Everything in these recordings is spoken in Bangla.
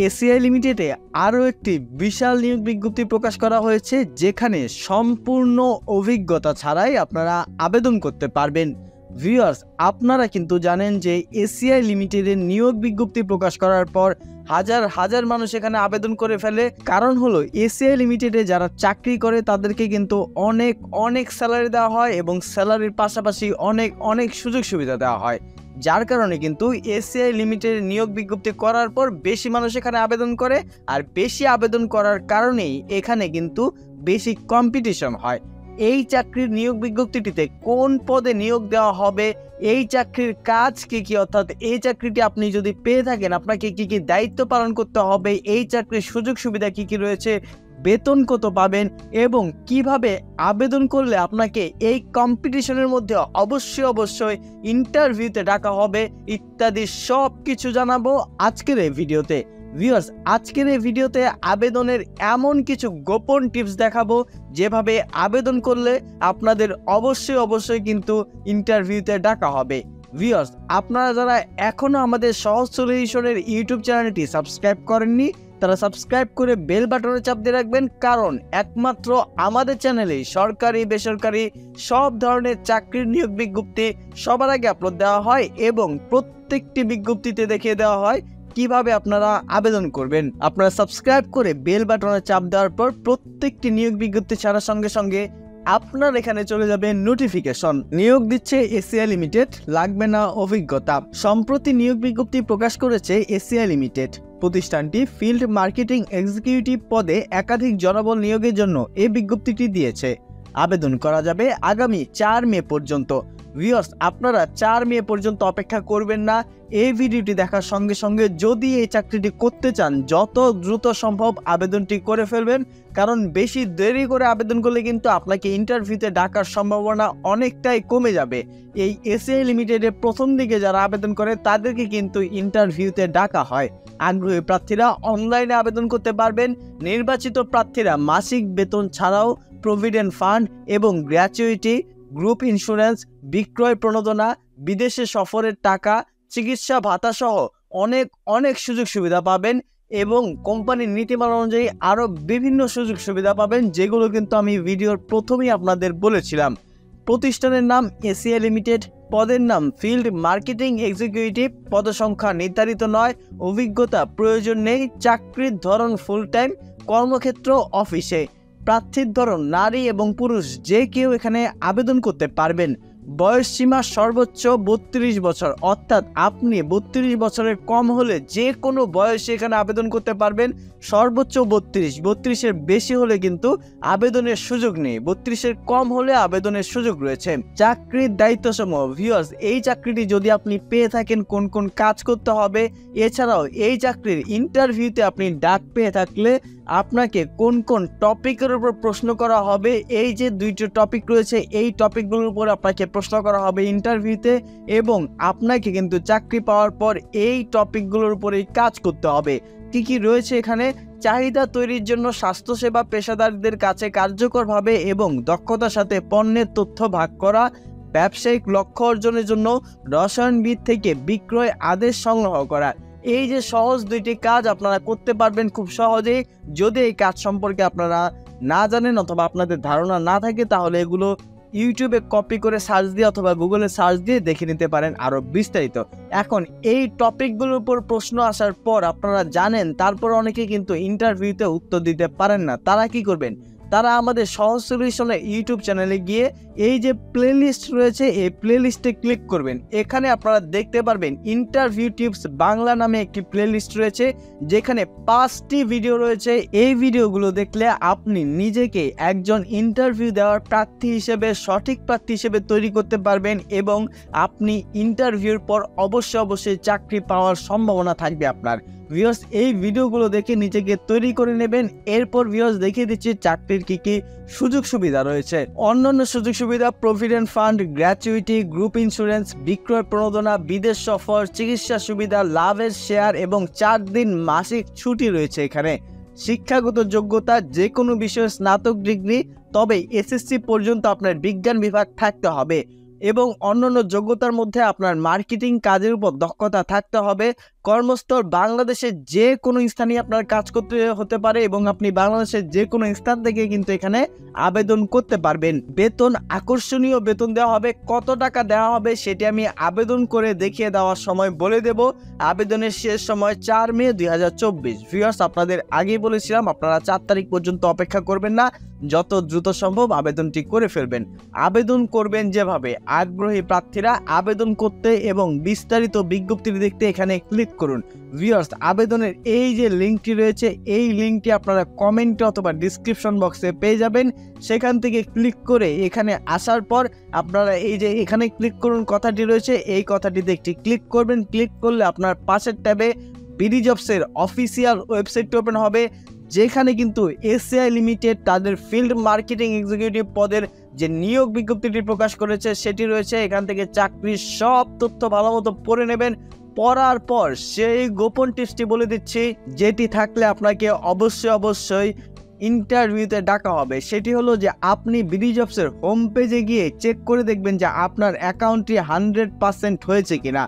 এসিআই লিমিটেডে আরও একটি বিশাল নিয়োগ বিজ্ঞপ্তি প্রকাশ করা হয়েছে, যেখানে সম্পূর্ণ অভিজ্ঞতা ছাড়াই আপনারা আবেদন করতে পারবেন। ভিউয়ার্স, আপনারা কিন্তু জানেন যে এসিআই লিমিটেডের নিয়োগ বিজ্ঞপ্তি প্রকাশ করার পর হাজার হাজার মানুষ এখানে আবেদন করে ফেলে। কারণ হলো এসিআই লিমিটেডে যারা চাকরি করে তাদেরকে কিন্তু অনেক অনেক স্যালারি দেওয়া হয় এবং স্যালারির পাশাপাশি অনেক অনেক সুযোগ সুবিধা দেওয়া হয়, যার কারণে কিন্তু এসিআই লিমিটেড নিয়োগ বিজ্ঞপ্তি করার পর বেশি মানুষ এখানে আবেদন করে। আর বেশি আবেদন করার কারণেই এখানে কিন্তু বেশি কম্পিটিশন হয়। এই চাকরির নিয়োগ বিজ্ঞপ্তিটিতে কোন পদে নিয়োগ দেওয়া হবে, এই চাকরির কাজ কি কি, অর্থাৎ এই চাকরিটি আপনি যদি পেয়ে থাকেন আপনাকে কি কি দায়িত্ব পালন করতে হবে, এই চাকরির সুযোগ সুবিধা কি কি রয়েছে, বেতন কত পাবেন এবং কিভাবে আবেদন করলে আপনাকে এই কম্পিটিশনের মধ্যে অবশ্যই ইন্টারভিউতে ডাকা হবে ইত্যাদি সব কিছু জানাবো আজকের এই ভিডিওতে। ভিউয়ার্স, আজকের এই ভিডিওতে আবেদনের এমন কিছু গোপন টিপস দেখাবো যেভাবে আবেদন করলে আপনাদের অবশ্যই কিন্তু ইন্টারভিউতে ডাকা হবে। ভিউয়ার্স, আপনারা যারা এখনো আমাদের সহজ সলিউশনের ইউটিউব চ্যানেলটি সাবস্ক্রাইব করেননি তারা সাবস্ক্রাইব করে বেল বাটনে চাপ দিয়ে রাখবেন, কারণ একমাত্র আমাদের চ্যানেলে সরকারি বেসরকারি সব ধরনের চাকরির নিয়োগ বিজ্ঞপ্তি সবার আগে আপলোড দেওয়া হয় এবং প্রত্যেকটি বিজ্ঞপ্তিতে দেখিয়ে দেওয়া হয় কিভাবে আপনারা আবেদন করবেন। আপনারা সাবস্ক্রাইব করে বেল বাটনে চাপ দেওয়ার পর প্রত্যেকটি নিয়োগ বিজ্ঞপ্তি ছাড়ার সঙ্গে সঙ্গে আপনার এখানে চলে যাবে নোটিফিকেশন। নিয়োগ দিচ্ছে এসিআই লিমিটেড, লাগবে না অভিজ্ঞতা। সম্প্রতি নিয়োগ বিজ্ঞপ্তি প্রকাশ করেছে এসিআই লিমিটেড। প্রতিষ্ঠানটি ফিল্ড মার্কেটিং এক্সিকিউটিভ পদে একাধিক জনবল নিয়োগের জন্য এই বিজ্ঞপ্তিটি দিয়েছে। আবেদন করা যাবে আগামী 4 মে পর্যন্ত। ভিউয়ার্স, আপনারা 4 মে পর্যন্ত অপেক্ষা করবেন না। এই ভিডিওটি দেখার সঙ্গে সঙ্গে যদি এই চাকরিটি করতে চান যত দ্রুত সম্ভব আবেদনটি করে ফেলবেন, কারণ বেশি দেরি করে আবেদন করলে কিন্তু আপনাকে ইন্টারভিউতে ডাকার সম্ভাবনা অনেকটাই কমে যাবে। এই এসিআই লিমিটেডের প্রথম দিকে যারা আবেদন করে তাদেরকে কিন্তু ইন্টারভিউতে ডাকা হয়। আগ্রহী প্রার্থীরা অনলাইনে আবেদন করতে পারবেন। নির্বাচিত প্রার্থীরা মাসিক বেতন ছাড়াও প্রভিডেন্ট ফান্ড এবং গ্র্যাচুইটি, গ্রুপ ইন্স্যুরেন্স, বিক্রয় প্রণোদনা, বিদেশে সফরের টাকা, চিকিৎসা ভাতা সহ অনেক সুযোগ সুবিধা পাবেন এবং কোম্পানির নীতিমালা অনুযায়ী আরও বিভিন্ন সুযোগ সুবিধা পাবেন, যেগুলো কিন্তু আমি ভিডিওর প্রথমেই আপনাদের বলেছিলাম। প্রতিষ্ঠানের নাম এসিআই লিমিটেড, পদের নাম ফিল্ড মার্কেটিং এক্সিকিউটিভ, পদসংখ্যা নির্ধারিত নয়, অভিজ্ঞতা প্রয়োজন নেই, চাকরির ধরন ফুল টাইম, কর্মক্ষেত্র অফিসে, প্রার্থীর ধরন নারী এবং পুরুষ যে কেউ এখানে আবেদন করতে পারবেন। বয়স সীমা সর্বোচ্চ 32 বছর, অর্থাৎ আপনি 32 বছরের কম হলে যে কোনো বয়সে এখানে আবেদন করতে পারবেন। সর্বোচ্চ 32-এর বেশি হলে কিন্তু আবেদনের সুযোগ নেই, 32-এর কম হলে আবেদনের সুযোগ রয়েছে। চাকরির দায়িত্বসমূহ। ভিউয়ার্স, এই চাকরিটি যদি আপনি পেয়ে থাকেন কোন কোন কাজ করতে হবে, এছাড়াও এই চাকরির ইন্টারভিউতে আপনি ডাক পেয়ে থাকলে আপনাকে কোন কোন টপিকের উপর প্রশ্ন করা হবে, এই যে 2টি টপিক রয়েছে এই টপিকগুলোর উপর আপনাকে প্রশ্ন করা হবে ইন্টারভিউতে এবং আপনাকে কিন্তু চাকরি পাওয়ার পর এই টপিকগুলোর উপরেই কাজ করতে হবে। কি কি রয়েছে এখানে? চাহিদা তৈরির জন্য স্বাস্থ্যসেবা পেশাদারদের কাছে কার্যকরভাবে এবং দক্ষতার সাথে পণ্যের তথ্য ভাগ করা, ব্যবসায়িক লক্ষ্য অর্জনের জন্য রসায়নবিদ থেকে বিক্রয় আদেশ সংগ্রহ করা। এই যে সহজ 2টি কাজ আপনারা করতে পারবেন খুব সহজেই। যদি এই কাজ সম্পর্কে আপনারা না জানেন অথবা আপনাদের ধারণা না থাকে তাহলে এগুলো ইউটিউবে কপি করে সার্চ দিয়ে অথবা গুগলে সার্চ দিয়ে দেখে নিতে পারেন আরো বিস্তারিত। এখন এই টপিকগুলোর উপর প্রশ্ন আসার পর আপনারা জানেন, তারপর অনেকে কিন্তু ইন্টারভিউতে উত্তর দিতে পারেন না। তারা কি করবেন? তারা আমাদের সহজ সলিউশনের ইউটিউব চ্যানেলে গিয়ে এই যে প্লেলিস্ট রয়েছে এই প্লেলিস্টে ক্লিক করবেন। এখানে আপনারা দেখতে পারবেন ইন্টারভিউ টিপস বাংলা নামে একটি প্লেলিস্ট রয়েছে, যেখানে 5টি ভিডিও রয়েছে। এই ভিডিওগুলো দেখলে আপনি নিজেকে একজন ইন্টারভিউ দেওয়ার প্রার্থী হিসেবে, সঠিক প্রার্থী হিসেবে তৈরি করতে পারবেন এবং আপনি ইন্টারভিউর পর অবশ্যই চাকরি পাওয়ার সম্ভাবনা থাকবে আপনার। ভিউয়ার্স, এই ভিডিওগুলো দেখে নিজেকে তৈরি করে নেবেন। এরপর ভিউয়ার্স দেখিয়ে দিচ্ছি চাকরির কি কি সুযোগ সুবিধা রয়েছে। অন্যান্য সুযোগ সুবিধা: provident fund, gratuity, group insurance, বিক্রয় প্রণোদনা, বিদেশ সফর, চিকিৎসা সুবিধা, লাভের শেয়ার এবং 4 দিন মাসিক ছুটি রয়েছে এখানে। শিক্ষাগত যোগ্যতা: যে কোনো বিষয়ে স্নাতক ডিগ্রি, তবে এসএসসি পর্যন্ত আপনার বিজ্ঞান বিভাগ থাকতে হবে এবং অন্যান্য যোগ্যতার মধ্যে আপনার মার্কেটিং কাজের উপর দক্ষতা থাকতে হবে। কর্মস্থল বাংলাদেশের যে কোনো স্থানে আপনার কাজ করতে হতে পারে এবং আপনি বাংলাদেশের যে কোনো স্থান থেকে কিন্তু এখানে আবেদন করতে পারবেন। বেতন আকর্ষণীয় বেতন দেওয়া হবে। কত টাকা দেওয়া হবে সেটি আমি আবেদন করে দেখিয়ে দেওয়ার সময় বলে দেব। আবেদনের শেষ সময় 4 মে 2024। ভিউয়ার্স, আপনাদের আগেই বলেছিলাম আপনারা 4 তারিখ পর্যন্ত অপেক্ষা করবেন না, যত দ্রুত সম্ভব আবেদনটি করে ফেলবেন। আবেদন করবেন যেভাবে, আগ্রহী প্রার্থীরা আবেদন করতে এবং বিস্তারিত বিজ্ঞপ্তি দেখতে এখানে ক্লিক করুন। ভিউয়ার্স, আবেদনের এই যে লিঙ্কটি রয়েছে, এই লিঙ্কটি আপনারা কমেন্টে অথবা ডিসক্রিপশন বক্সে পেয়ে যাবেন। সেখান থেকে ক্লিক করে এখানে আসার পর আপনারা এই যে এখানে ক্লিক করুন কথাটি রয়েছে, এই কথাটিতে একটি ক্লিক করবেন। ক্লিক করলে আপনার পাশের ট্যাবে বিডি জবসের অফিসিয়াল ওয়েবসাইটটি ওপেন হবে, যেখানে কিন্তু এসিআই লিমিটেড তাদের ফিল্ড মার্কেটিং এক্সিকিউটিভ পদের যে নিয়োগ বিজ্ঞপ্তিটি প্রকাশ করেছে সেটি রয়েছে। এখান থেকে চাকরির সব তথ্য ভালো মতো পড়ে নেবেন। পড়ার পর সেই গোপন টিপসটি বলে দিচ্ছি, যেটি থাকলে আপনাকে অবশ্যই ইন্টারভিউতে ডাকা হবে। সেটি হলো যে আপনি বিডি জবসের হোম পেজে গিয়ে চেক করে দেখবেন যে আপনার অ্যাকাউন্টটি 100% হয়েছে কিনা।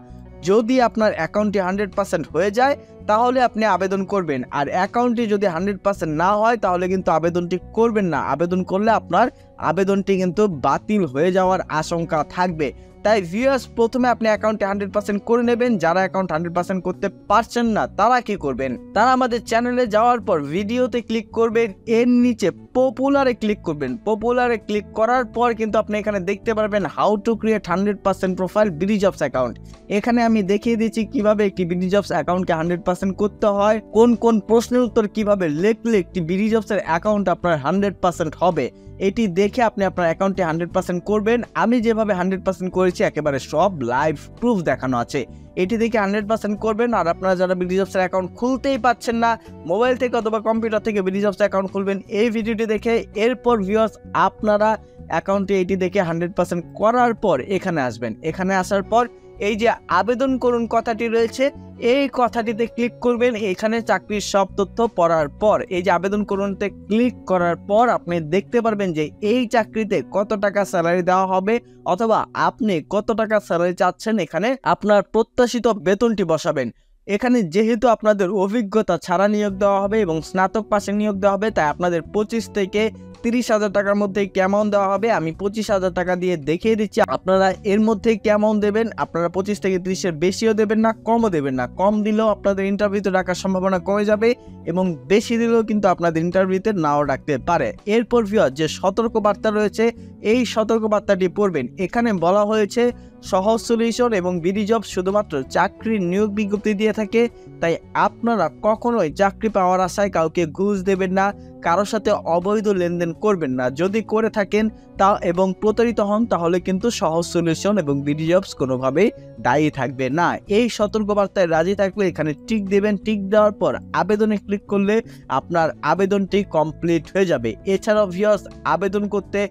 যদি আপনার অ্যাকাউন্টটি 100% হয়ে যায় তাহলে আপনি আবেদন করবেন, আর অ্যাকাউন্টটি যদি 100% না হয় তাহলে কিন্তু আবেদনটি করবেন না। আবেদন করলে আপনার আবেদনটি কিন্তু বাতিল হয়ে যাওয়ার আশঙ্কা থাকবে। তাই ভিউয়ার্স, প্রথমে আপনি অ্যাকাউন্টে 100% করে নেবেন। যারা অ্যাকাউন্ট 100% করতে পারছেন না তারা কি করবেন, তারা আমাদের চ্যানেলে যাওয়ার পর ভিডিওতে ক্লিক করবেন, এর নিচে পপুলারে ক্লিক করবেন। পপুলারে ক্লিক করার পর কিন্তু আপনি এখানে দেখতে পারবেন how to create 100% profile BD jobs account. এখানে আমি দেখিয়ে দিচ্ছি কিভাবে একটি বিডি জবস অ্যাকাউন্টকে 100% করতে হয়, কোন কোন প্রশ্নের উত্তর কিভাবে লিখলে একটি বিডি জবসের অ্যাকাউন্ট আপনার 100% হবে। এটি দেখে আপনি আপনার অ্যাকাউন্টে 100% করবেন। আমি যেভাবে 100% করেছি একেবারে সব লাইভ প্রুফ দেখানো আছে। এটি দেখে 100% করবেন। আর আপনারা যারা বিডি জবসের অ্যাকাউন্ট খুলতেই পাচ্ছেন না, মোবাইল থেকে অথবা কম্পিউটার থেকে বিডি জবসের অ্যাকাউন্ট খুলবেন এই ভিডিওটি দেখে। এরপর ভিউয়ার্স, আপনারা অ্যাকাউন্টে এটি দেখে 100% করার পর এখানে আসবেন। এখানে আসার পর এই যে আবেদন করুন কথাটি রয়েছে, এই কথাটিতে ক্লিক করবেন। এখানে চাকরির সব তথ্য পড়ার পর এই যে আবেদন করুনতে ক্লিক করার পর আপনি দেখতে পারবেন যে এই চাকরিতে কত টাকা স্যালারি দেওয়া হবে অথবা আপনি কত টাকা স্যালারি চাচ্ছেন। এখানে আপনার প্রত্যাশিত বেতনটি বসাবেন। এখানে যেহেতু আপনাদের অভিজ্ঞতা ছাড়া নিয়োগ দেওয়া হবে এবং স্নাতক পাশে নিয়োগ দেওয়া হবে, তাই আপনাদের 25 থেকে 30,000 টাকার মধ্যে কেমন দেওয়া হবে। আমি 25,000 টাকা দিয়ে দেখিয়ে দিচ্ছি, আপনারা এর মধ্যে কেমন দেবেন। আপনারা 25 থেকে 30-এর বেশিও দেবেন না, কমও দেবেন না। কম দিলেও আপনাদের ইন্টারভিউতে ডাকার সম্ভাবনা কমে যাবে এবং বেশি দিলেও কিন্তু আপনাদের ইন্টারভিউতে নাও ডাকতে পারে। এরপর ভিউয়ার, যে সতর্কবার্তা রয়েছে এই সতর্কবার্তাটি পড়বেন। এখানে বলা হয়েছে সহজ সলিউশন এবং বিডি জব শুধুমাত্র চাকরির নিয়োগ বিজ্ঞপ্তি দিয়ে থাকে, তাই আপনারা কখনোই চাকরি পাওয়ার আশায় কাউকে ঘুষ দেবেন না, কারোর সাথে অবৈধ লেনদেন করবেন না। যদি করে থাকেন তা এবং প্রতারিত হন তাহলে কিন্তু সহজ সলিউশন এবং বিডি জবস কোনোভাবেই দায়ী থাকবে না। এই সতর্কবার্তায় রাজি থাকলে এখানে টিক দেবেন। টিক দেওয়ার পর আবেদনে ক্লিক করলে আপনার আবেদনটি কমপ্লিট হয়ে যাবে। এছাড়াও ভিউয়ার্স, আবেদন করতে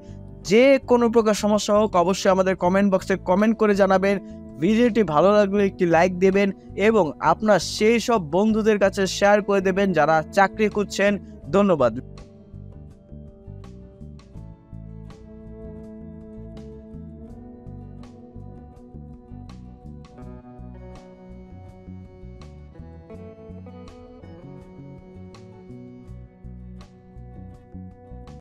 যে কোনো প্রকার সমস্যা হোক অবশ্যই আমাদের কমেন্ট বক্সে কমেন্ট করে জানাবেন। ভিডিওটি ভালো লাগলে একটি লাইক দেবেন এবং আপনার সেই সব বন্ধুদের কাছে শেয়ার করে দেবেন যারা চাকরি খুঁজছেন। ধন্যবাদ।